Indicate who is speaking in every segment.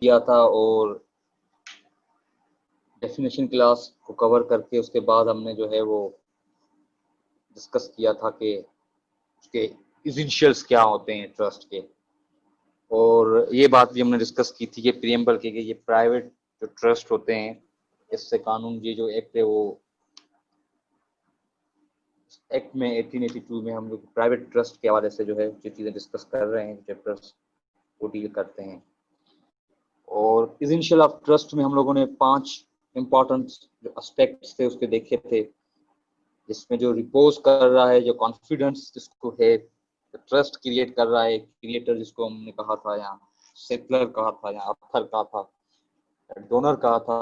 Speaker 1: किया था और डेफिनेशन क्लास को कवर करके उसके बाद हमने जो है वो डिस्कस किया था कि उसके इसेंशियल्स क्या होते हैं ट्रस्ट के। और ये बात भी हमने डिस्कस की थी कि प्रियम्बल के ये प्राइवेट जो ट्रस्ट होते हैं, इससे कानून ये जो एक्ट है वो एक्ट में 1882 में हम लोग प्राइवेट ट्रस्ट के हवाले से जो है जो चीज़ें डिस्कस कर रहे हैं, चैप्टर्स को डील करते हैं। और इसेंशियल ऑफ ट्रस्ट में हम लोगों ने 5 इम्पोर्टेंट जो एस्पेक्ट्स थे उसके देखे थे, जिसमें जो रिपोज कर रहा है, जो कॉन्फिडेंस जिसको है, ट्रस्ट क्रिएट कर रहा है, क्रिएटर जिसको हमने कहा था यहाँ, सेटलर कहा था यहाँ, ऑथर कहा था, डोनर कहा था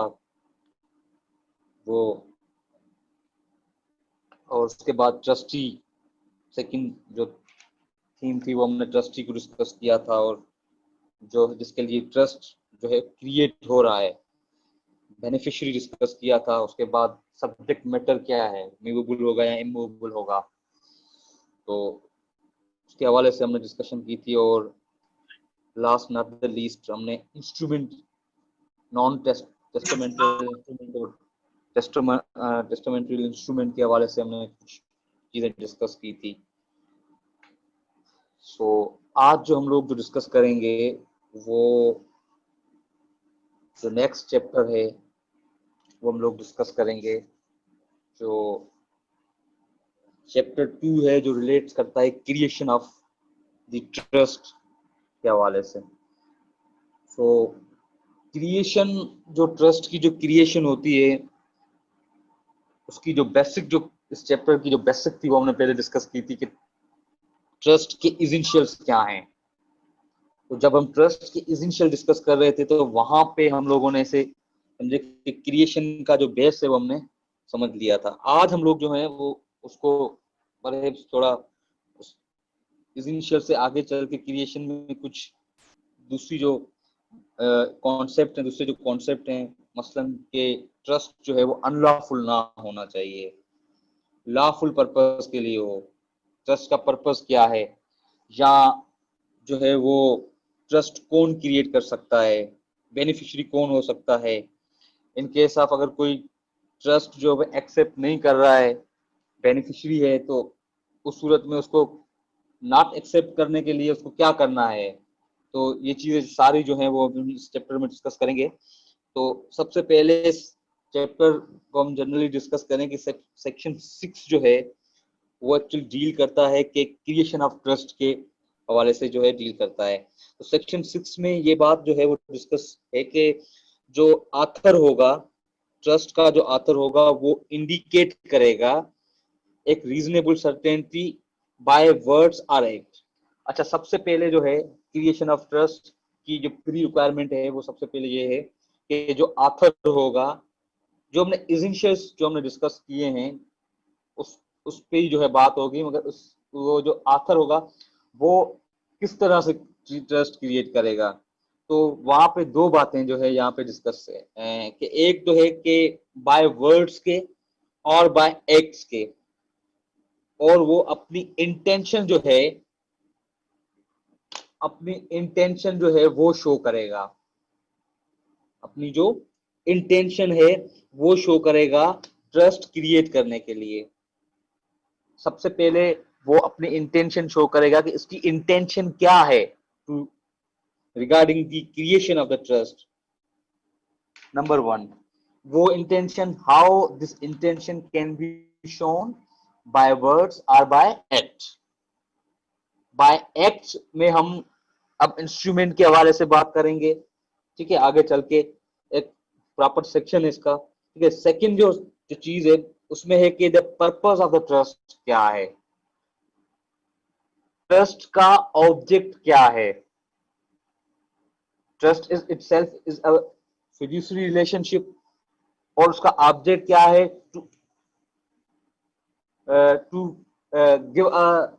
Speaker 1: वो, और उसके बाद ट्रस्टी सेकंड जो थीम थी वो हमने ट्रस्टी को डिस्कस किया था, और जो जिसके लिए ट्रस्ट जो है क्रिएट हो रहा है, बेनिफिशियरी डिस्कस किया था। उसके बाद सब्जेक्ट मैटर क्या है, मूवेबल होगा या इमूवेबल होगा, तो उसके हवाले से हमने डिस्कशन की थी। और लास्ट नॉट द लीस्ट हमने इंस्ट्रूमेंट नॉन टेस्टामेंटरी इंस्ट्रूमेंट के हवाले से हमने कुछ चीजें डिस्कस की थी। सो आज जो हम लोग जो डिस्कस करेंगे वो जो नेक्स्ट चैप्टर है वो हम लोग डिस्कस करेंगे, जो चैप्टर 2 है, जो रिलेट्स करता है क्रिएशन ऑफ द ट्रस्ट के हवाले से। सो क्रिएशन, जो ट्रस्ट की जो क्रिएशन होती है उसकी जो बेसिक, जो इस चैप्टर की जो बेसिक थी वो हमने पहले डिस्कस की थी कि ट्रस्ट के इसेंशियल्स क्या हैं। तो जब हम ट्रस्ट के इसेंशियल डिस्कस कर रहे थे तो वहां पे हम लोगों ने इसे समझे कि क्रिएशन का जो बेस है वो हमने समझ लिया था। आज हम लोग जो है वो उसको बड़े थोड़ा इसेंशियल से आगे चल के क्रिएशन में कुछ दूसरी जो कॉन्सेप्ट है, दूसरे जो कॉन्सेप्ट हैं, मसलन के ट्रस्ट जो है वो अनलॉफुल ना होना चाहिए, लॉफुल पर्पस के लिए हो। ट्रस्ट का पर्पस क्या है, या जो है वो ट्रस्ट कौन क्रिएट कर सकता है, बेनिफिशियरी कौन हो सकता है। इन केस ऑफ अगर कोई ट्रस्ट जो है एक्सेप्ट नहीं कर रहा है, बेनिफिशियरी है, तो उस सूरत में उसको नॉट एक्सेप्ट करने के लिए उसको क्या करना है। तो ये चीजें सारी जो है वो इस चैप्टर में डिस्कस करेंगे। तो सबसे पहले इस चैप्टर को हम जनरली डिस्कस करें कि सेक्शन 6 जो है वो एक्चुअली डील करता है कि क्रिएशन ऑफ ट्रस्ट के हवाले से जो है डील करता है। तो सेक्शन 6 में ये बात जो है वो डिस्कस है कि जो आथर होगा, ट्रस्ट का जो आथर होगा वो इंडिकेट करेगा एक reasonable certainty by words or act. अच्छा, सबसे पहले जो है क्रिएशन ऑफ ट्रस्ट की जो प्री रिक्वायरमेंट है वो सबसे पहले ये है कि जो आथर होगा, जो हमने इसेंशियल्स जो हमने डिस्कस किए हैं उस पे ही जो है बात होगी, मगर उस वो जो आथर होगा वो किस तरह से ट्रस्ट क्रिएट करेगा। तो वहां पे दो बातें जो है यहाँ पे डिस्कस है कि एक तो है कि बाय वर्ड्स के और बाय एक्ट्स के, और वो अपनी इंटेंशन जो है, अपनी इंटेंशन जो है वो शो करेगा, अपनी जो इंटेंशन है वो शो करेगा ट्रस्ट क्रिएट करने के लिए। सबसे पहले वो अपनी इंटेंशन शो करेगा कि इसकी इंटेंशन क्या है to regarding the creation of the trust. Number 1, वो intention, how this intention can be shown by words और बाय एक्ट। बाय एक्ट में हम अब इंस्ट्रूमेंट के हवाले से बात करेंगे, ठीक है, आगे चल के एक प्रॉपर सेक्शन है इसका, ठीक है। सेकंड जो चीज है उसमें है कि the purpose of the trust क्या है, ट्रस्ट का ऑब्जेक्ट क्या है। Trust is itself is a fiduciary relationship, और उसका ऑब्जेक्ट क्या है, to give a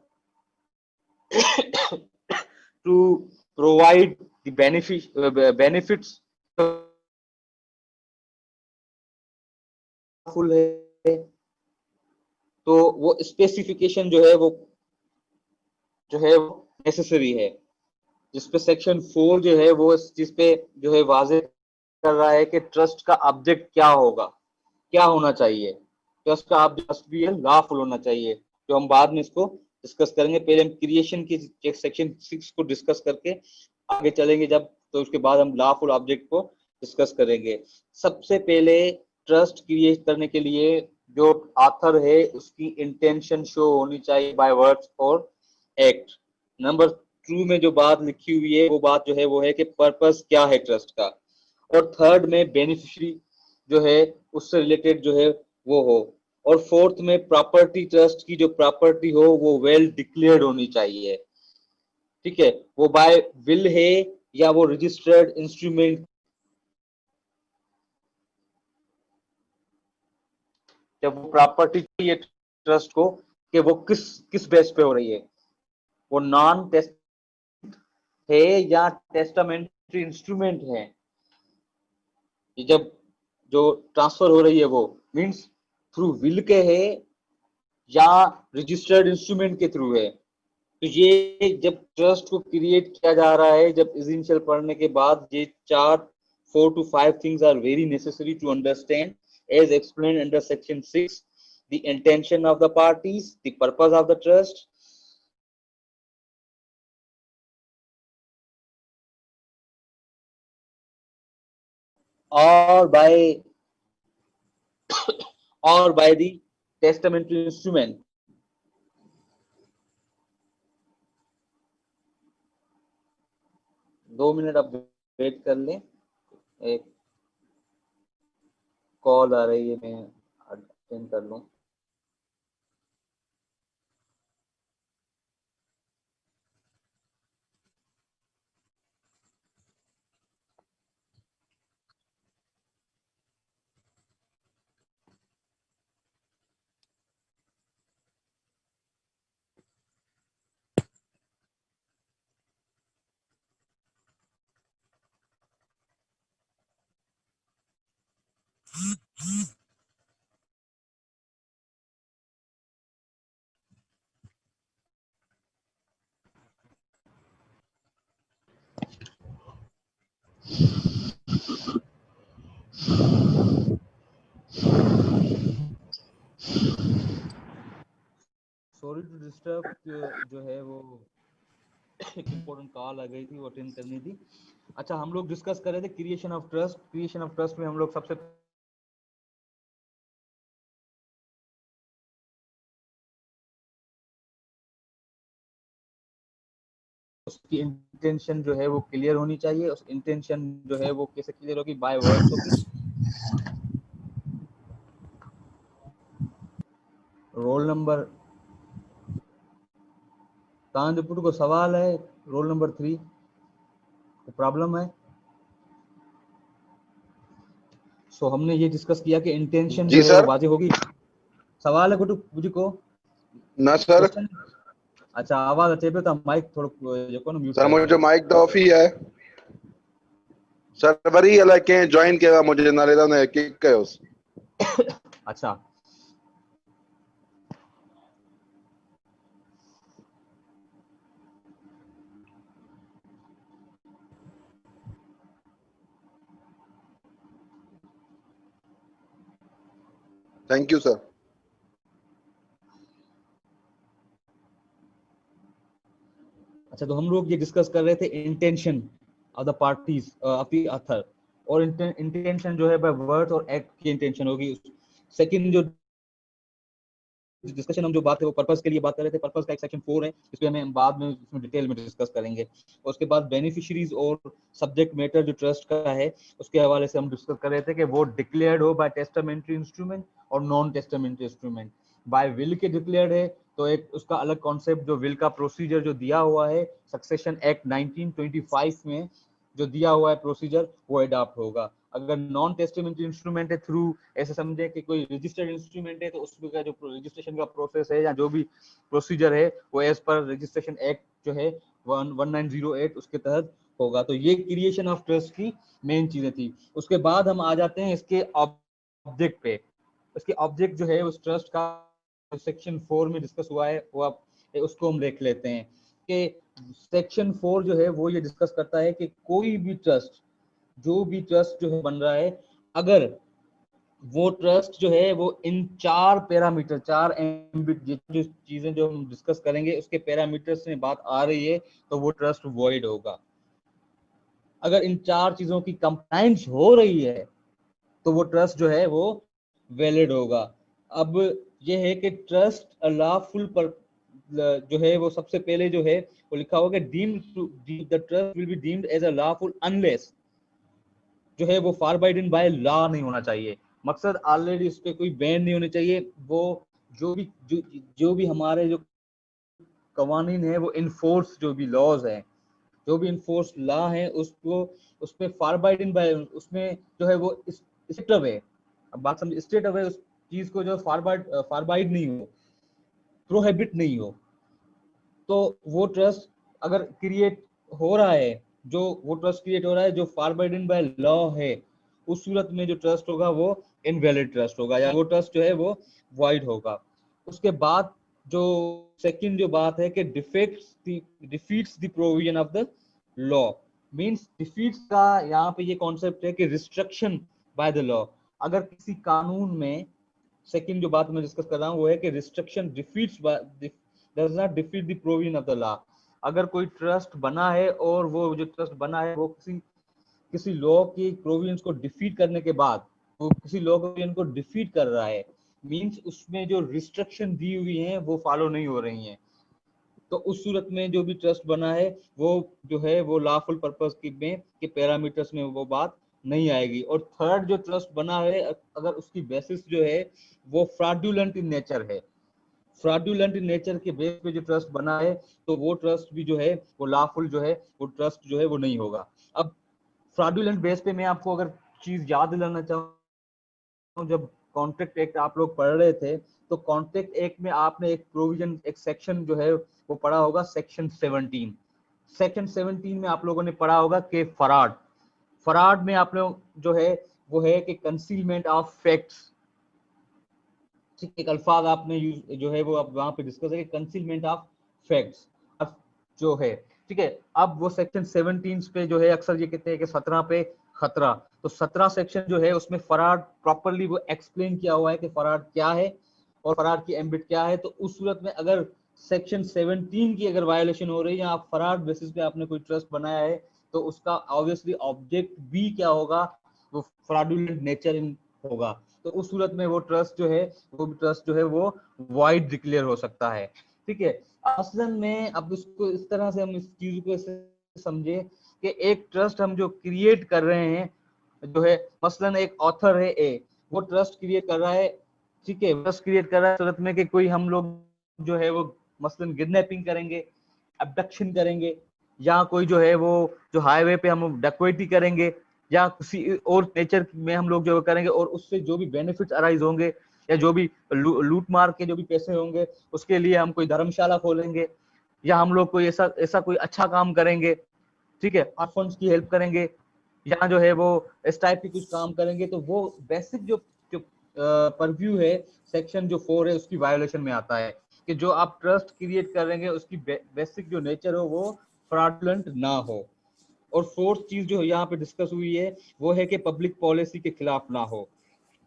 Speaker 1: to provide the benefits full है। तो वो स्पेसिफिकेशन जो है वो नेसेसरी है। जिसपे सेक्शन 4 जो है वो इस चीज पे जो है वाजे कर रहा है कि ट्रस्ट का ऑब्जेक्ट क्या होगा, क्या होना चाहिए। ट्रस्ट का ऑब्जेक्ट भी लॉफुल होना चाहिए, जो हम बाद में इसको डिस्कस करेंगे। पहले हम क्रिएशन की सेक्शन 6 को डिस्कस करके आगे चलेंगे जब, तो उसके बाद हम लॉफुल ऑब्जेक्ट को डिस्कस करेंगे। सबसे पहले ट्रस्ट क्रिएट करने के लिए जो ऑथर है उसकी इंटेंशन शो होनी चाहिए बाय वर्ड्स और एक्ट। नंबर 2 में जो बात लिखी हुई है वो बात जो है वो है कि पर्पस क्या है ट्रस्ट का। और थर्ड में बेनिफिशियरी जो है उससे रिलेटेड जो है वो हो। और फोर्थ में प्रॉपर्टी, ट्रस्ट की जो प्रॉपर्टी हो वो वेल डिक्लेयर्ड होनी चाहिए। ठीक है, वो बाय विल है या वो रजिस्टर्ड इंस्ट्रूमेंट, जब वो प्रॉपर्टी चाहिए ट्रस्ट को कि वो किस किस बेस पे हो रही है, वो नॉन टेस्ट है या टेस्टामेंट्री इंस्ट्रूमेंट है। जब जो ट्रांसफर हो रही है वो मींस थ्रू विल के है या रजिस्टर्ड इंस्ट्रूमेंट के थ्रू है। तो ये जब ट्रस्ट को क्रिएट किया जा रहा है, जब एसेंशियल पढ़ने के बाद ये 4 to 5 things are very necessary to understand as explained under section 6: the intention of the parties, the purpose of the trust, or by the testamentary instrument। 2 minute अब वेट कर लें, एक कॉल आ रही है, मैं अटेंड कर लूं। सॉरी टू डिस्टर्ब, जो है वो एक इम्पोर्टेंट कॉल आ गई थी, वो अटेंड करनी थी। अच्छा, हम लोग डिस्कस कर रहे थे creation of trust. Creation of trust में हम लोग सबसे उसकी इंटेंशन जो है वो क्लियर होनी चाहिए। उस इंटेंशन जो है वो कैसे क्लियर होगी, बाय वर्ड्स होगी। रोल नंबर कांदपुर को सवाल है, रोल नंबर 3 प्रॉब्लम है। सो हमने ये डिस्कस किया कि इंटेंशन जो
Speaker 2: जी
Speaker 1: है वो
Speaker 2: सर।
Speaker 1: वाजे होगी। सवाल है गुड्डू मुझे को
Speaker 2: ना सर।
Speaker 1: क्वेश्चन। अच्छा, आवाज अच्छे पे तो माइक थोड़ा जो ना म्यूट
Speaker 2: सर
Speaker 1: कर
Speaker 2: मुझे
Speaker 1: दो।
Speaker 2: माइक तो ऑफ ही है। सर्वर ही अलग के ज्वाइन किया मुझे नालेदा ने किक कयोस।
Speaker 1: अच्छा,
Speaker 2: थैंक यू सर।
Speaker 1: अच्छा, तो हम लोग ये डिस्कस कर रहे थे intention of the parties of the author. और इंटेंशन जो है बाय वर्ड और एक्ट की इंटेंशन होगी। सेकंड जो डिस्कशन हम जो बात है वो पर्पस के लिए बात कर रहे थे। पर्पस का एक सेक्शन 4 है, इस पे हमें बाद में इसमें डिटेल में डिस्कस करेंगे। और उसके बाद बेनिफिशियरीज और सब्जेक्ट मैटर जो ट्रस्ट का है उसके हवाले से हम डिस्कस कर रहे थे कि वो डिक्लेयर्ड हो बाय टेस्टामेंट्री इंस्ट्रूमेंट और non testamentary instrument. By will के डिक्लेयर्ड है तो एक उसका अलग कॉन्सेप्ट, जो विल का प्रोसीजर जो दिया हुआ है सक्सेशन एक्ट 1925 में जो दिया हुआ है प्रोसीजर, वो अडॉप्ट होगा। अगर नॉन टेस्टामेंट्री इंस्ट्रूमेंट है थ्रू, ऐसे समझे कि कोई रजिस्टर्ड इंस्ट्रूमेंट है, तो उसका जो रजिस्ट्रेशन का प्रोसेस है या जो भी प्रोसीजर है वो एज पर रजिस्ट्रेशन एक्ट जो है 1908 उसके तहत होगा। तो ये क्रिएशन ऑफ ट्रस्ट की मेन चीजें थी। उसके बाद हम आ जाते हैं इसके ऑब्जेक्ट पे। इसके ऑब्जेक्ट जो है उस ट्रस्ट का सेक्शन 4 में डिस्कस हुआ है, वो आप उसको हम देख लेते हैं कि सेक्शन 4 जो है वो ये डिस्कस करता है कि कोई भी ट्रस्ट, जो भी ट्रस्ट जो है बन रहा है, अगर वो ट्रस्ट जो है वो इन 4 पैरामीटर, 4 एम्बिट जो चीजें जो हम डिस्कस करेंगे उसके पैरामीटर्स में बात आ रही है, तो वो ट्रस्ट वॉइड होगा। अगर इन 4 चीजों की कंप्लायंस हो रही है तो वो ट्रस्ट जो है वो वैलिड होगा। अब ये है कि ट्रस्ट लॉफुल पर जो है वो सबसे पहले जो है वो लिखा होगा deemed to the trust will be deemed as a lawful unless जो है वो फॉरबाइडन बाय लॉ नहीं होना चाहिए। मकसद ऑलरेडी उस पर कोई बैन नहीं होनी चाहिए। वो जो भी हमारे जो कवानीन है वो इनफोर्स, जो भी लॉज है, जो भी इनफोर्स लॉ है उसको उसमें फॉरबाइडन बाय, उसमें जो है वो स्टेट अवे, अब बात समझ, स्टेट अवे उस चीज को जो फॉरबाइड नहीं हो, प्रोहिबिट नहीं हो, तो वो ट्रस्ट अगर क्रिएट हो रहा है, जो वो ट्रस्ट क्रिएट हो रहा है जो फॉरबिडन बाय लॉ है, उस सूरत में जो ट्रस्ट होगा वो इनवैलिड ट्रस्ट होगा, या वो ट्रस्ट जो है वो वॉइड होगा। उसके बाद जो सेकंड जो बात है कि defeats the provision of the law, means defeats का यहाँ पे ये कॉन्सेप्ट है कि रिस्ट्रिक्शन बाय द लॉ। अगर किसी कानून में, सेकंड जो बात मैं डिस्कस कर रहा हूँ वो है कि restriction defeats does not defeat the provision of the law। अगर कोई ट्रस्ट बना है और वो जो ट्रस्ट बना है वो किसी लॉ की प्रोविजंस को डिफीट करने के बाद, वो किसी लॉ प्रोविजन को डिफीट कर रहा है, मींस उसमें जो रिस्ट्रिक्शन दी हुई है वो फॉलो नहीं हो रही हैं, तो उस सूरत में जो भी ट्रस्ट बना है वो जो है वो लॉफुल पर्पस के पैरामीटर्स में वो बात नहीं आएगी। और थर्ड जो ट्रस्ट बना है, अगर उसकी बेसिस जो है वो फ्रॉडुलेंट इन नेचर है, फ्रॉडुलेंट नेचर के बेस पे जो ट्रस्ट बना है, तो वो ट्रस्ट भी जो है वो लॉफुल जो है वो ट्रस्ट जो है वो नहीं होगा। अब फ्रॉडुलेंट बेस पे मैं आपको अगर चीज याद दिलाना चाहूँ, जब कॉन्ट्रैक्ट एक्ट आप लोग पढ़ रहे थे तो कॉन्ट्रैक्ट एक्ट में आपने एक प्रोविजन, एक सेक्शन जो है वो पढ़ा होगा, सेक्शन 17। सेक्शन 17 में आप लोगों ने पढ़ा होगा कि फराड, फराड में आप लोग जो है वो है कि कंसीलमेंट ऑफ फैक्ट्स। ठीक, एक अल्फाज आपने यूज जो है वो अब वहां पे डिस्कस है कि कंसीलमेंट ऑफ फैक्ट्स जो है। ठीक है, अब वो सेक्शन 17 पे जो है अक्सर ये कहते हैं कि 17 पे खतरा, तो 17 सेक्शन जो है उसमें फराड प्रॉपरली वो एक्सप्लेन किया हुआ है कि फराड क्या है और फराड की एम्बिट क्या है। तो उस सूरत में अगर सेक्शन 17 की अगर वायोलेशन हो रही है या आप फराड बेसिस पे आपने कोई ट्रस्ट बनाया है, तो उसका ऑब्वियसली ऑब्जेक्ट भी क्या होगा, वो फ्रॉडुलेंट नेचर होगा। तो उस सूरत में वो ट्रस्ट जो है वो वॉइड डिक्लेयर हो सकता है। ठीक है, असल में अब इसको इस तरह से हम इस चीज को समझे कि एक ट्रस्ट हम जो क्रिएट कर रहे हैं जो है, मसलन एक ऑथर है ए, वो ट्रस्ट क्रिएट कर रहा है। ठीक है, ट्रस्ट क्रिएट कर रहा है सूरत में कि कोई हम लोग जो है वो मसलन किडनैपिंग करेंगे, अबडक्शन करेंगे, या कोई जो है वो जो हाईवे पे हम डकैती करेंगे, या किसी और नेचर में हम लोग जो करेंगे, और उससे जो भी बेनिफिट्स अराइज होंगे या जो भी लूट मार के जो भी पैसे होंगे उसके लिए हम कोई धर्मशाला खोलेंगे, या हम लोग कोई ऐसा ऐसा कोई अच्छा काम करेंगे। ठीक है, ऑर्फन्स की हेल्प करेंगे, या जो है वो इस टाइप की कुछ काम करेंगे, तो वो बेसिक जो परव्यू है सेक्शन जो 4 है उसकी वायोलेशन में आता है कि जो आप ट्रस्ट क्रिएट करेंगे उसकी बेसिक जो नेचर हो वो फ्रॉडुलेंट ना हो। और फोर्थ चीज जो यहाँ पे डिस्कस हुई है वो है कि पब्लिक पॉलिसी के खिलाफ ना हो,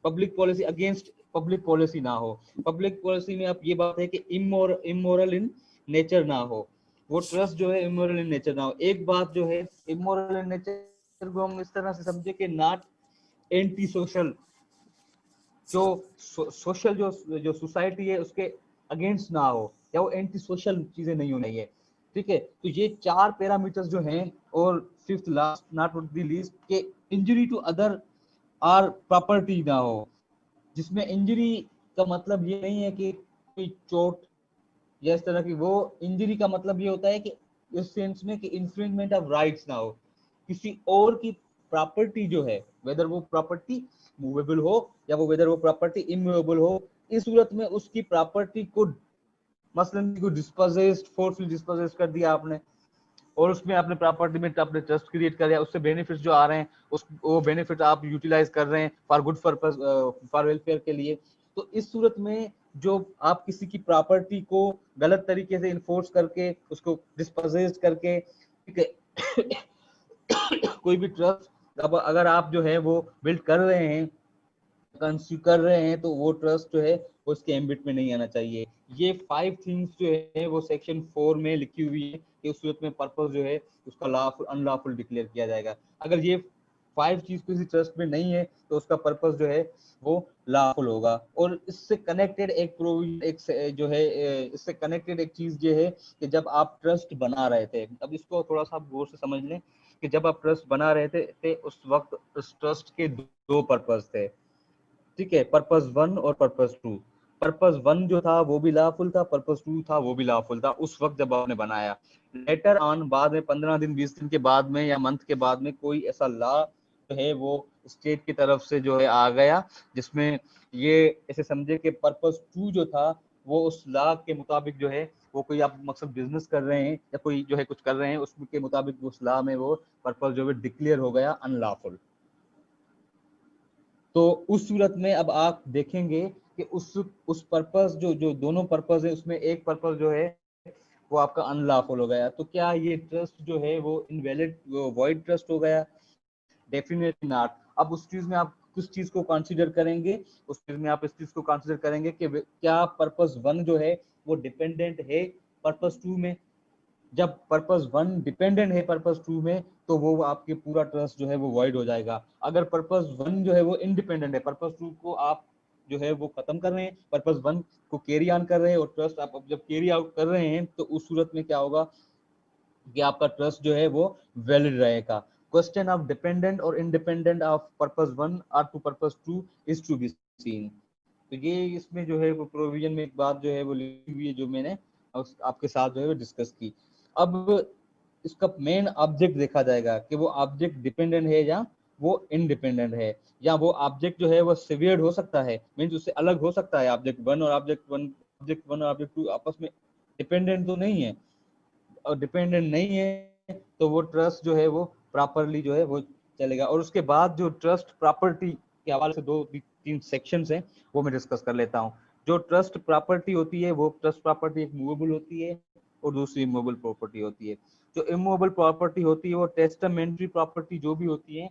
Speaker 1: public policy against public policy ना हो। पब्लिक पॉलिसी में अब ये बात है कि इमोरल इन नेचर ना हो, वो ट्रस्ट जो है इमोरल इन नेचर ना हो। एक बात जो है इमोरल इन नेचर को हम इस तरह से समझे कि नॉट एंटी सोशल, जो सोशल जो सोसाइटी है उसके अगेंस्ट ना हो, या वो एंटी सोशल चीजें नहीं होनी है। ठीक है, तो ये 4 पैरामीटर्स जो हैं। और fifth last not the least के इंजरी टू अदर और प्रॉपर्टी ना हो, जिसमें इंजरी का मतलब ये नहीं है कि कोई चोट या इस तरह की, वो इंजरी का मतलब ये होता है कि इस सेंस में कि इन्फ्रिंजमेंट ऑफ राइट्स ना हो, किसी और की प्रॉपर्टी जो है, वेदर वो प्रॉपर्टी मूवेबल हो या वो वेदर वो प्रॉपर्टी इमूवेबल हो, इस सूरत में उसकी प्रॉपर्टी को मसलन को डिस्पोजेस्ड, फोर्सफुली डिस्पोजेस्ड कर दिया आपने, और उसमें आपने प्रॉपर्टी में आपने ट्रस्ट क्रिएट कर दिया, उससे बेनिफिट्स जो आ रहे हैं उस वो बेनिफिट आप यूटिलाइज कर रहे हैं for good purpose, for welfare के लिए। तो इस सूरत में जो आप किसी की प्रॉपर्टी को गलत तरीके से इन्फोर्स करके उसको डिस्पोजेस करके, ठीक है, कोई भी ट्रस्ट अब अगर आप जो है वो बिल्ड कर रहे हैं, कंस्यू कर रहे हैं, तो वो ट्रस्ट जो है वो उसके एम्बिट में नहीं आना चाहिए। ये 5 थिंग्स जो है वो सेक्शन 4 में लिखी हुई है कि उस सूरत में पर्पस जो है उसका लॉफुल अनलॉफुल डिक्लेयर किया जाएगा। अगर ये 5 चीज किसी ट्रस्ट में नहीं है तो उसका पर्पस जो है वो लॉफुल होगा। और इससे कनेक्टेड एक प्रोविजन, एक जो है इससे कनेक्टेड एक चीज ये है कि जब आप ट्रस्ट बना रहे थे, अब इसको थोड़ा सा गौर से समझ लें कि जब आप ट्रस्ट बना रहे थे उस वक्त उस ट्रस्ट के दो पर्पस थे, ठीक है, पर्पस 1 और पर्पस 2। पर्पस 1 जो था वो भी लॉफुल था, पर्पस 2 था वो भी लॉफुल था उस वक्त जब आपने बनाया। लेटर ऑन बाद में 15 दिन 20 दिन के बाद में या मंथ के बाद में कोई ऐसा लॉ जो है वो स्टेट की तरफ से जो है आ गया जिसमें ये ऐसे समझे कि पर्पस 2 जो था वो उस लॉ के मुताबिक जो है वो कोई आप मकसद बिजनेस कर रहे हैं या कोई जो है कुछ कर रहे हैं उसके मुताबिक उस लॉ में वो पर्पस जो है डिक्लेयर हो गया अनलॉफुल। तो उस सूरत में अब आप देखेंगे कि उस पर्पस जो जो दोनों पर्पस है उसमें एक पर्पस जो है वो आपका अनलॉफुल हो गया, तो क्या ये ट्रस्ट जो है वो इनवैलिड वॉइड ट्रस्ट हो गया? Definitely not. अब उस चीज में आप किस चीज को कंसीडर करेंगे, उस चीज में आप इस चीज को कंसीडर करेंगे कि क्या पर्पस 1 जो है वो डिपेंडेंट है पर्पस 2 में। जब पर्पस 1 डिपेंडेंट है पर्पस 2 में तो वो आपके पूरा ट्रस्ट जो है वो वॉइड हो जाएगा। अगर पर्पस 1 जो है वो इंडिपेंडेंट है, पर्पस 2 को आप जो है वो खत्म कर रहे हैं, पर्पस 1 को कैरी ऑन कर रहे हैं और ट्रस्ट आप जब कैरी आउट कर रहे हैं तो उस सूरत में क्या होगा कि आपका ट्रस्ट जो है वो वैलिड रहेगा। क्वेश्चन ऑफ डिपेंडेंट और इंडिपेंडेंट ऑफ पर्पस 1 और two purpose 2 is to be seen. तो ये इसमें जो है वो प्रोविजन में एक बात जो है वो लिखी हुई है जो मैंने आपके साथ जो है वो डिस्कस की। अब इसका मेन ऑब्जेक्ट देखा जाएगा कि वो ऑब्जेक्ट डिपेंडेंट है या वो इंडिपेंडेंट है, या वो ऑब्जेक्ट जो है वो सिवियर्ड हो सकता है, मीन्स उससे अलग हो सकता है। ऑब्जेक्ट 1 और ऑब्जेक्ट 2 आपस में डिपेंडेंट तो नहीं है, और डिपेंडेंट नहीं है तो वो ट्रस्ट जो है वो प्रॉपरली जो है वो चलेगा। और उसके बाद जो ट्रस्ट प्रॉपर्टी के हवाले से 2-3 सेक्शंस हैं वो मैं डिस्कस कर लेता हूँ। जो ट्रस्ट प्रॉपर्टी होती है वो ट्रस्ट प्रॉपर्टी एक मूवेबल होती है और दूसरी इमूवेबल प्रॉपर्टी होती है। जो इमूवेबल प्रॉपर्टी होती है वो टेस्टामेंट्री प्रॉपर्टी जो भी होती है,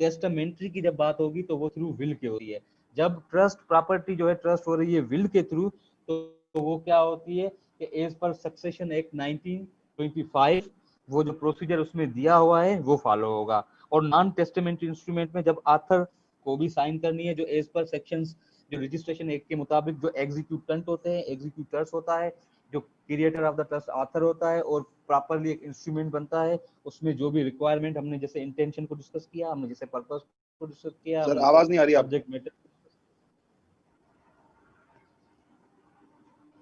Speaker 1: टेस्टामेंट्री की जब बात होगी तो वो थ्रू विल के होती है। जब ट्रस्ट प्रॉपर्टी जो है ट्रस्ट हो रही है विल के थ्रू तो वो क्या होती है कि एज पर सक्सेशन एक्ट 1925 वो जो प्रोसीजर उसमें दिया हुआ है वो फॉलो होगा। और नॉन टेस्टामेंट्री इंस्ट्रूमेंट में जब आथर को भी साइन करनी है जो एज पर सेक्शंस जो रजिस्ट्रेशन एक्ट के मुताबिक जो एग्जीक्यूटेंट होते हैं, एग्जीक्यूटर्स होता है, जो creator of the trust author होता है और प्रॉपरली एक इंस्ट्रूमेंट बनता है, उसमें जो भी रिक्वायरमेंट हमने जैसे इंटेंशन को डिस्कस किया, हमने जैसे पर्पस को डिस्कस किया,
Speaker 2: सर
Speaker 1: हमने जैसे
Speaker 2: आवाज नहीं आ रही आपकी।
Speaker 1: Subject matter.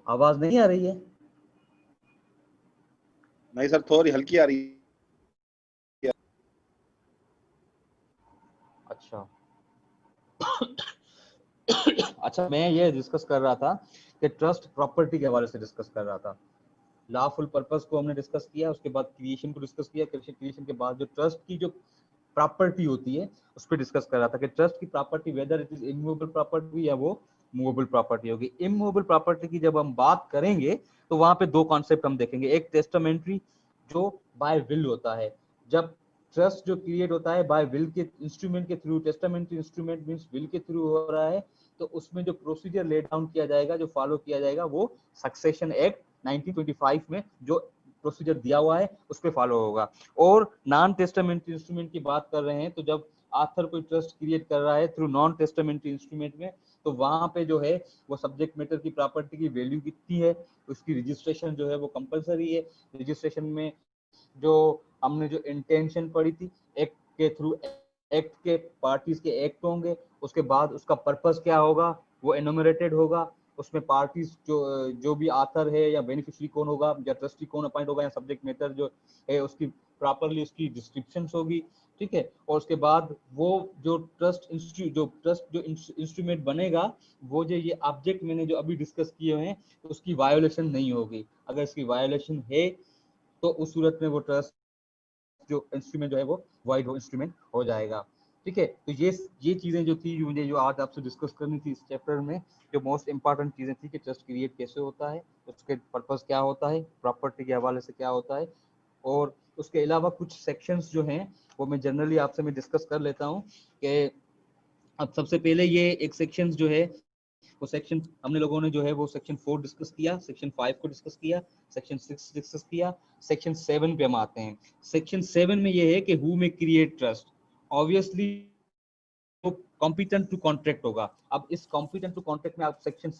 Speaker 1: आवाज नहीं आ रही है?
Speaker 2: नहीं सर, थोड़ी हल्की आ रही है।
Speaker 1: अच्छा अच्छा, मैं ये डिस्कस कर रहा था कि ट्रस्ट प्रॉपर्टी के हवाले से डिस्कस कर रहा था। लॉफुल पर्पस को हमने डिस्कस किया, उसके बाद क्रिएशन को डिस्कस किया, क्रिएशन के बाद जो ट्रस्ट की जो प्रॉपर्टी होती है उस पर डिस्कस कर रहा था कि ट्रस्ट की property whether it is immovable property या वो मूवेबल प्रॉपर्टी होगी। इमूवेबल प्रॉपर्टी की जब हम बात करेंगे तो वहां पे दो कॉन्सेप्ट हम देखेंगे। एक टेस्टामेंट्री जो बाय विल होता है, जब ट्रस्ट जो क्रिएट होता है बाय विल के इंस्ट्रूमेंट के through, testamentary instrument means will के थ्रू हो रहा है, तो उसमें जो प्रोसीजर ले डाउन किया जाएगा, जो फॉलो किया जाएगा वो सक्सेशन एक्ट 1925 में जो प्रोसीजर दिया हुआ है उस पर फॉलो होगा। और नॉन टेस्टामेंट्री इंस्ट्रूमेंट की बात कर रहे हैं तो जब आथर कोई ट्रस्ट क्रिएट कर रहा है थ्रू नॉन टेस्टामेंट्री इंस्ट्रूमेंट में, तो वहां पे जो है वो सब्जेक्ट मैटर की प्रॉपर्टी की वैल्यू कितनी है, उसकी रजिस्ट्रेशन जो है वो कंपलसरी है। रजिस्ट्रेशन में जो हमने जो इंटेंशन पढ़ी थी एक्ट के थ्रू, एक्ट के पार्टीज के एक्ट होंगे, उसके बाद उसका पर्पस क्या होगा वो एनोमरेटेड होगा, उसमें पार्टीज जो भी आथर है या बेनिफिशियरी कौन होगा या ट्रस्टी कौन अपॉइंट होगा या सब्जेक्ट मैटर जो है उसकी प्रॉपरली उसकी डिस्क्रिप्शन होगी, ठीक है। और उसके बाद वो जो ट्रस्ट जो इंस्ट्रूमेंट बनेगा वो जो ये ऑब्जेक्ट मैंने जो अभी डिस्कस किए हैं उसकी वायोलेशन नहीं होगी। अगर इसकी वायोलेशन है तो उस सूरत में वो ट्रस्ट जो इंस्ट्रूमेंट जो है वो वाइड इंस्ट्रूमेंट हो जाएगा। ठीक है। तो ये चीजें जो थी मुझे जो आज आपसे डिस्कस करनी थी इस चैप्टर में, जो मोस्ट इंपॉर्टेंट चीजें थी कि ट्रस्ट क्रिएट कैसे होता है, उसके पर्पस क्या होता है, प्रॉपर्टी के हवाले से क्या होता है, और उसके अलावा कुछ सेक्शंस जो हैं वो मैं जनरली आपसे मैं डिस्कस कर लेता हूँ कि अब सबसे पहले ये एक सेक्शन जो है वो सेक्शन हमने लोगों ने जो है वो सेक्शन 4 डिस्कस किया, सेक्शन 5 को डिस्कस किया, सेक्शन 6 डिस्कस किया, सेक्शन 7 पे हम आते हैं। सेक्शन 7 में ये है कि हु में क्रिएट ट्रस्ट। ऑब्वियसली वो कॉम्पिटेंट टू कॉन्ट्रैक्ट होगा। अब इस कॉम्पिटेंट टू कॉन्ट्रैक्ट में आप सेक्शन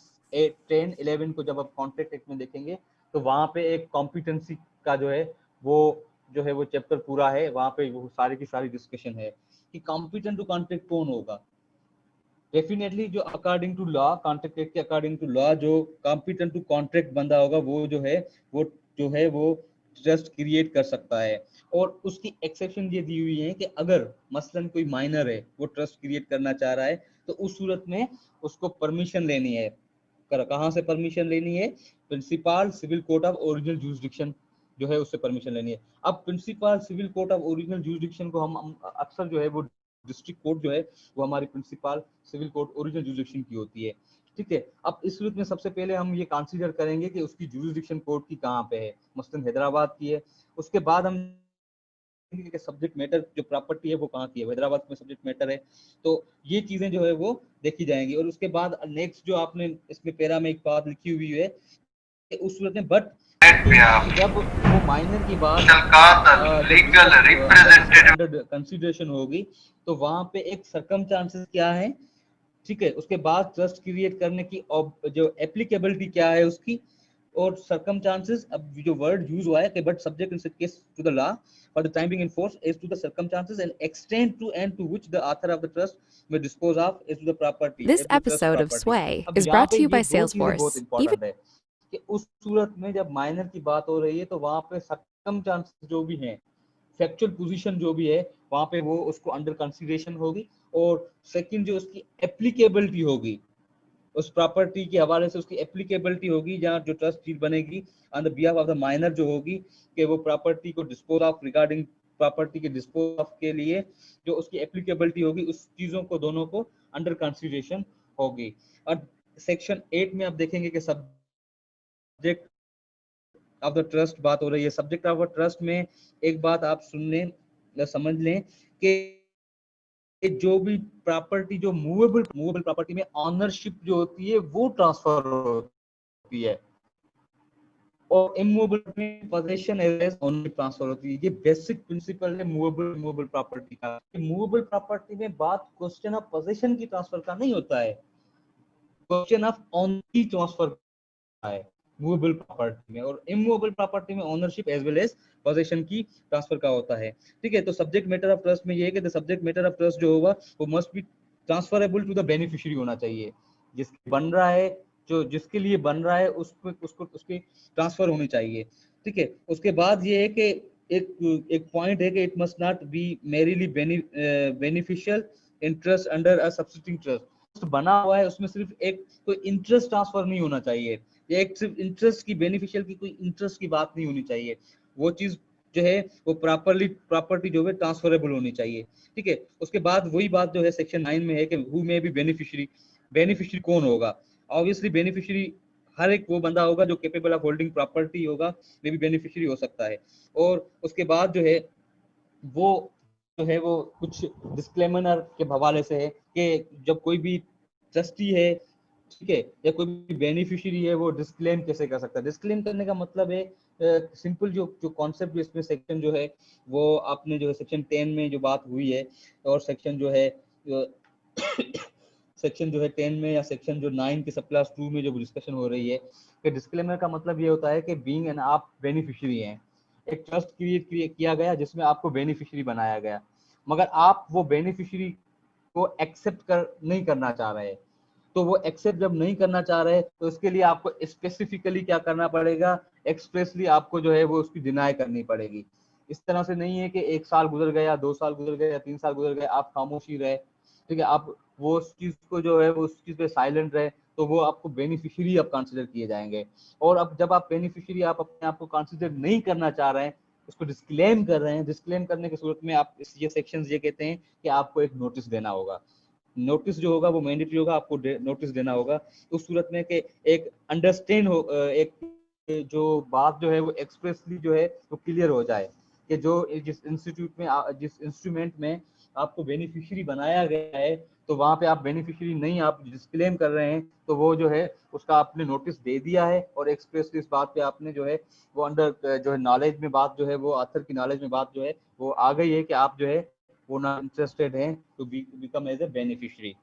Speaker 1: 10 11 को जब आप कॉन्ट्रैक्ट एक्ट में देखेंगे तो वहां पे एक कॉम्पिटेंसी का जो है वो चैप्टर पूरा है, वहां पे वो सारी की सारी डिस्कशन है कि कॉम्पिटेंट टू कॉन्ट्रैक्ट कौन होगा। डेफिनेटली जो according to law, contract act के अकॉर्डिंग टू लॉ जो कॉम्पिटेंट टू कॉन्ट्रैक्ट बंदा होगा वो ट्रस्ट क्रिएट कर सकता है। और उसकी एक्सेप्शन ये दी हुई है कि अगर मसलन कोई माइनर है वो ट्रस्ट क्रिएट करना चाह रहा है तो उस सूरत में उसको परमिशन लेनी है। कहाँ से परमिशन लेनी है? Principal civil court of original jurisdiction जो है उससे परमिशन लेनी है। अब principal civil court of original jurisdiction को हम अक्सर जो है वो डिस्ट्रिक्ट कोर्ट जो है वो हमारी principal civil court original jurisdiction की होती है। ठीक है। अब इस सूरत में सबसे पहले हम ये कंसीडर करेंगे कि उसकी जुरिसडिक्शन कोर्ट की कहाँ पे है, मसलन हैदराबाद की है। उसके बाद हम सब्जेक्ट मैटर जो प्रॉपर्टी है वो कहाँ की है, हैदराबाद में सब्जेक्ट मैटर है। तो ये चीजें जो है वो देखी जाएंगी। और उसके बाद नेक्स्ट जो आपने इसमें पैरा में एक बात लिखी हुई है उस सूरत में बट जब वो माइनर की बात अंडर कंसिडरेशन होगी तो वहां पे एक सरकमस्टांसेस क्या है, ठीक है। उसके बाद ट्रस्ट क्रिएट करने की जो एप्लीकेबिलिटी क्या है उसकी, और circumstances, अब जो वर्ड यूज हुआ है कि but subject in such case to the law for the time being enforced is to the circumstances and extent to and to which the author of the trust may dispose of is to the property
Speaker 3: This
Speaker 1: is the trust
Speaker 3: episode of
Speaker 1: property।
Speaker 3: Sway
Speaker 1: अब
Speaker 3: is
Speaker 1: यहाँ
Speaker 3: brought
Speaker 1: पे
Speaker 3: to you
Speaker 1: ये
Speaker 3: by
Speaker 1: दो चीजें बहुत
Speaker 3: Salesforce.
Speaker 1: Important है कि उस सूरत में जब माइनर की बात हो रही है तो वहां पे circumstances जो भी हैं, फैक्चुअल पोजीशन जो भी है वहां पे वो उसको अंडर कंसीडरेशन होगी। और सेकंड जो उसकी एप्लीकेबिलिटी होगी उस प्रॉपर्टी के हवाले से उसकी एप्लीकेबिलिटी होगी, जहाँ जो ट्रस्ट डीड बनेगी on the behalf of the minor जो होगी कि वो प्रॉपर्टी को डिस्पोज ऑफ रिगार्डिंग प्रॉपर्टी के डिस्पोज ऑफ के लिए जो उसकी एप्लीकेबिलिटी होगी उस चीजों को दोनों को अंडर कंसीडरेशन होगी। और सेक्शन 8 में आप देखेंगे कि सब्जेक्ट ऑफ द ट्रस्ट बात हो रही है। सब्जेक्ट ऑफ द ट्रस्ट में एक बात आप सुन लें या समझ लें कि जो भी प्रॉपर्टी जो मूवेबल प्रॉपर्टी में ऑनरशिप जो होती है वो ट्रांसफर होती है और इमूवेबल में पोजीशन एज ओनरशिप ट्रांसफर होती है। ये बेसिक प्रिंसिपल है मूवेबल प्रॉपर्टी का। मूवेबल प्रॉपर्टी में बात क्वेश्चन ऑफ पोजीशन की ट्रांसफर का नहीं होता है, क्वेश्चन ऑफ ओनरशिप ट्रांसफर है मूवेबल प्रॉपर्टी में, और इमूवेबल प्रॉपर्टी में ownership as well as possession की ट्रांसफर का होता है। ठीक है। तो सब्जेक्ट मैटर ऑफ ट्रस्ट में ये है कि the subject matter of trust जो होगा वो must be transferable to the beneficiary होना चाहिए। जिसके बन रहा है जो जिसके लिए बन रहा है उसको उसकी ट्रांसफर होनी चाहिए। ठीक है। उसके बाद ये है कि एक पॉइंट है कि it must not be merrily beneficial interest under a substituting trust. बना हुआ है उसमें सिर्फ एक कोई इंटरेस्ट ट्रांसफर नहीं होना चाहिए, एक सिर्फ इंटरेस्ट की बेनिफिशियल की कोई इंटरेस्ट की बात नहीं होनी चाहिए। वो चीज जो है वो प्रॉपर्टी जो है ट्रांसफरेबल होनी चाहिए। ठीक है। उसके बाद वही बात जो है सेक्शन 9 में है कि हु में भी बेनिफिशियरी कौन होगा। ऑब्वियसली बेनिफिशियरी हर एक वो बंदा होगा जो कैपेबल ऑफ होल्डिंग प्रॉपर्टी होगा, में भी बेनिफिशियरी हो सकता है। और उसके बाद जो है वो कुछ डिस्क्लेमर के हवाले से है कि जब कोई भी ट्रस्टी है, ठीक है, या कोई भी बेनिफिशियरी है वो डिस्क्लेम कैसे कर सकता है। डिस्क्लेम करने का मतलब है सिंपल जो कॉन्सेप्ट इसमें सेक्शन जो है वो आपने जो है सेक्शन 10 में जो बात हुई है और सेक्शन जो है सेक्शन जो है 10 में या सेक्शन जो 9 के सब क्लास 2 में जो डिस्कशन हो रही है कि डिस्क्लेमर का मतलब ये होता है कि बीइंग एन आप बेनिफिशियरी हैं, एक ट्रस्ट क्रिएट किया गया जिसमें आपको बेनिफिशियरी बनाया गया, मगर आप वो बेनिफिशियरी को एक्सेप्ट नहीं करना चाह रहे। तो वो एक्सेप्ट जब नहीं करना चाह रहे तो इसके लिए आपको स्पेसिफिकली क्या करना पड़ेगा, एक्सप्रेसली आपको जो है वो उसकी डिनाई करनी पड़ेगी। इस तरह से नहीं है कि 1 साल गुजर गया, 2 साल गुजर गए या 3 साल गुजर गए आप खामोशी रहे। ठीक है। आप वो उस चीज को जो है वो उस चीज पे साइलेंट रहे तो वो आपको बेनिफिशियरी आप कंसिडर किए जाएंगे। और अब जब आप बेनिफिशियरी आप अपने आप को कंसिडर नहीं करना चाह रहे हैं उसको डिस्क्लेम कर रहे हैं, डिस्क्लेम करने की सूरत में आप ये सेक्शंस ये कहते हैं कि आपको एक नोटिस देना होगा। नोटिस जो होगा वो मैंडेटरी होगा, आपको नोटिस देना होगा उस सूरत में कि एक अंडरस्टैंड हो, एक जो बात जो है वो एक्सप्रेसली जो है वो क्लियर हो जाए कि जो जिस इंस्टीट्यूट में जिस इंस्ट्रूमेंट में आपको बेनिफिशियरी बनाया गया है तो वहां पे आप बेनिफिशियरी नहीं आप डिस्क्लेम कर रहे हैं तो वो जो है उसका आपने नोटिस दे दिया है और एक्सप्रेसली इस बात पे आपने जो है वो अंडर जो है नॉलेज में बात जो है वो ऑथर की नॉलेज में बात जो है वो आ गई है कि आप जो है वो ना इंटरेस्टेड हैं to become as a beneficiary.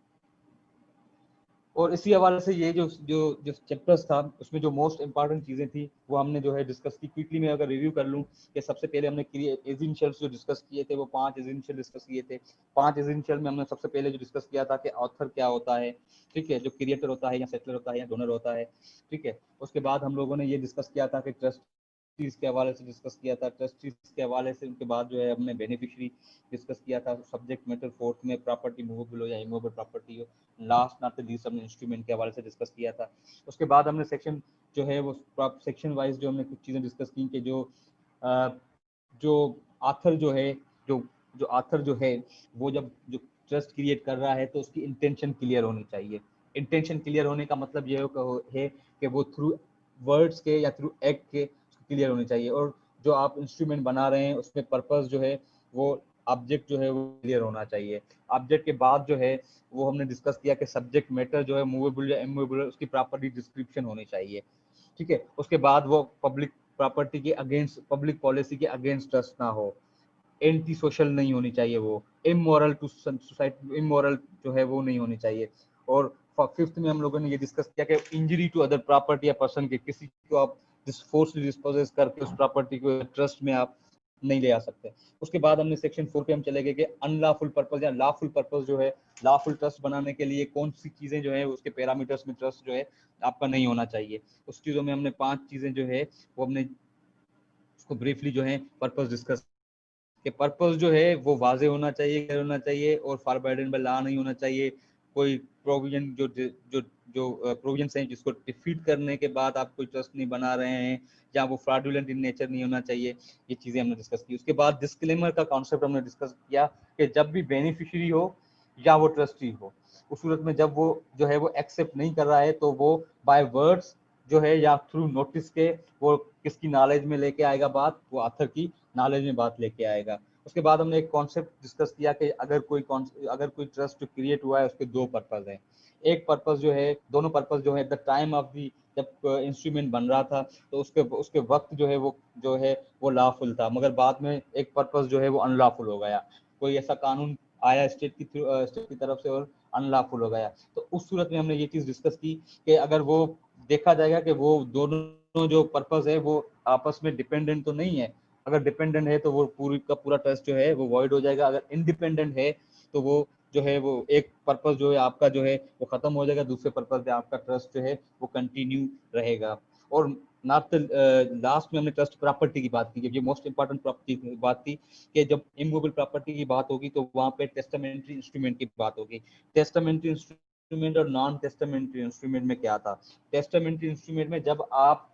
Speaker 1: और इसी हवाले से ये जो जो जो चैप्टर्स था उसमें जो मोस्ट इंपॉर्टेंट चीजें थी वो हमने जो है डिस्कस की। क्विकली मैं अगर रिव्यू कर लूँ कि सबसे पहले हमने एसेंशियल्स जो डिस्कस किए थे वो 5 एसेंशियल डिस्कस किए थे। 5 एसेंशियल में हमने सबसे पहले जो डिस्कस किया था कि ऑथर क्या होता है, ठीक है, जो क्रिएटर होता है या सेटलर होता है या डोनर होता है, ठीक है। उसके बाद हम लोगों ने ये डिस्कस किया था कि ट्रस्टीज के हवाले से डिस्कस किया था, ट्रस्टीज के हवाले से उनके बाद जो है हमने बेनिफिशियरी डिस्कस किया था, सब्जेक्ट मैटर, फोर्थ में प्रॉपर्टी मूवेबल हो या इमूवेबल प्रॉपर्टी हो, लास्ट नॉट द लीस्ट हमने इंस्ट्रूमेंट के हवाले से डिस्कस किया था। उसके बाद हमने सेक्शन जो है वो सेक्शन वाइज जो हमने कुछ चीज़ें डिस्कस की कि जो आथर जो है जो जो आथर जो है वो जब जो ट्रस्ट क्रिएट कर रहा है तो उसकी इंटेंशन क्लियर होनी चाहिए। इंटेंशन क्लियर होने का मतलब ये है कि वो थ्रू वर्ड्स के या थ्रू एक्ट के क्लियर होनी चाहिए और जो आप इंस्ट्रूमेंट बना रहे हैं उसमें पर्पस जो है वो ऑब्जेक्ट जो है वो क्लियर होना चाहिए। ऑब्जेक्ट के बाद जो है वो हमने डिस्कस किया कि सब्जेक्ट मैटर जो है मूवेबल या इमूवेबल उसकी प्रॉपर्टी डिस्क्रिप्शन होनी चाहिए, ठीक है। उसके बाद वो पब्लिक प्रॉपर्टी के अगेंस्ट, पब्लिक पॉलिसी के अगेंस्ट ट्रस्ट ना हो, एंटी सोशल नहीं होनी चाहिए, वो इमोरल टू सोसाइटी, इमोरल जो है वो नहीं होनी चाहिए। और फिफ्थ में हम लोगों ने ये डिस्कस किया कि इंजरी टू अदर प्रॉपर्टी या पर्सन के किसी को आप फोर्सली डिस्पोजेस करके उस प्रॉपर्टी को ट्रस्ट में आप नहीं ले आ सकते। उसके बाद हमने सेक्शन 4 पे हम चले गए कि अनलॉफुल पर्पस या लॉफुल पर्पस जो है, लॉफुल ट्रस्ट बनाने के लिए कौन सी चीजें जो है उसके पैरामीटर्स में ट्रस्ट जो है आपका नहीं होना चाहिए। उस चीजों में हमने 5 चीजें जो है वो हमने उसको ब्रीफली जो है पर्पस डिस्कस कि पर्पस जो है वो वाजे होना चाहिए, क्लियर होना चाहिए और फॉरबिडन बाय लॉ नहीं होना चाहिए। कोई प्रोविजन जो जो जो प्रोविजंस हैं जिसको डिफीट करने के बाद आप कोई ट्रस्ट नहीं बना रहे हैं या वो फ्रॉडुलेंट इन नेचर नहीं होना चाहिए। ये चीजें हमने डिस्कस की। उसके बाद डिस्क्लेमर का कॉन्सेप्ट हमने डिस्कस किया कि जब भी बेनिफिशियरी हो या वो ट्रस्टी हो उस सूरत में जब वो जो है वो एक्सेप्ट नहीं कर रहा है तो वो बाय वर्ड्स जो है या थ्रू नोटिस के वो किसकी नॉलेज में लेके आएगा बात, वो ऑथर की नॉलेज में बात लेके आएगा। उसके बाद हमने एक कॉन्सेप्ट डिस्कस किया कि अगर कोई ट्रस्ट क्रिएट हुआ है उसके 2 पर्पस हैं। एक पर्पस जो है, दोनों पर्पस जो है द टाइम ऑफ दी जब इंस्ट्रूमेंट बन रहा था तो उसके वक्त जो है वो लॉफुल था, मगर बाद में एक पर्पस जो है वो अनलॉफुल हो गया। कोई ऐसा कानून आया स्टेट की तरफ से और अनलॉफुल हो गया। तो उस सूरत में हमने ये चीज डिस्कस की कि अगर वो देखा जाएगा कि वो दोनों जो पर्पस है वो आपस में डिपेंडेंट तो नहीं है। अगर डिपेंडेंट है तो वो पूरी का पूरा ट्रस्ट जो है वो वॉइड हो जाएगा। अगर इंडिपेंडेंट है तो वो जो है वो एक पर्पस जो है आपका जो है वो खत्म हो जाएगा, दूसरे पर्पस पे आपका ट्रस्ट जो है वो कंटिन्यू रहेगा। और नॉट लास्ट में हमने ट्रस्ट प्रॉपर्टी की बात की, ये मोस्ट इंपॉर्टेंट प्रॉपर्टी की बात थी कि जब इमूवेबल प्रॉपर्टी की बात होगी तो वहां पे टेस्टामेंट्री इंस्ट्रूमेंट की बात होगी। टेस्टामेंट्री इंस्ट्रूमेंट और नॉन टेस्टामेंट्री इंस्ट्रूमेंट में क्या था? टेस्टामेंट्री इंस्ट्रूमेंट में जब आप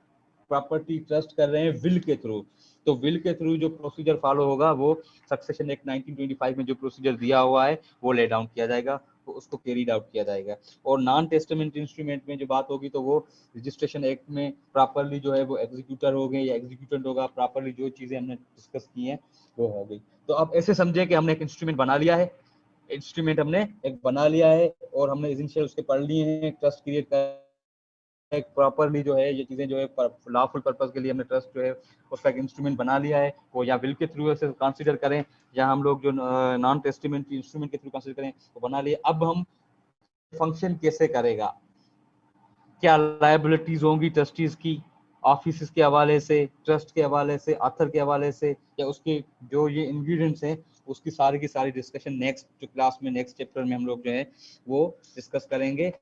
Speaker 1: प्रॉपर्टी ट्रस्ट कर रहे हैं विल के थ्रू, तो विल के थ्रू जो प्रोसीजर फॉलो होगा वो सक्सेशन एक्ट 1925 में जो प्रोसीजर दिया हुआ है वो ले डाउन किया जाएगा, तो उसको कैरीड आउट किया जाएगा। और नॉन टेस्टामेंट इंस्ट्रूमेंट में जो बात होगी तो वो रजिस्ट्रेशन एक्ट में प्रॉपरली जो है वो एग्जीक्यूटर हो गए या एग्जीक्यूटेंट होगा, प्रॉपरली जो चीजें हमने डिस्कस की हैं वो हो गई। तो अब ऐसे समझे कि हमने एक इंस्ट्रूमेंट बना लिया है, इंस्ट्रूमेंट हमने एक बना लिया है और हमने एसेंशियल उसके पढ़ लिए हैं, ट्रस्ट क्रिएट कर एक प्रॉपरली जो है ये चीजें जो है लॉफुल पर्पस के लिए हमने ट्रस्ट जो है उसका एक इंस्ट्रूमेंट बना लिया है, वो या विल के थ्रू से कंसीडर करें या हम लोग जो नॉन टेस्टिमेंट इंस्ट्रूमेंट के थ्रू कंसीडर करें वो बना लिए। अब हम फंक्शन कैसे करेगा, क्या लायबिलिटीज होंगी ट्रस्टीज की ऑफिस के हवाले से, ट्रस्ट के हवाले से, ऑथर के हवाले से, या उसके जो ये इंग्रेडिएंट्स हैं उसकी सारी की सारी डिस्कशन नेक्स्ट जो क्लास में नेक्स्ट चैप्टर में हम लोग जो है वो डिस्कस करेंगे।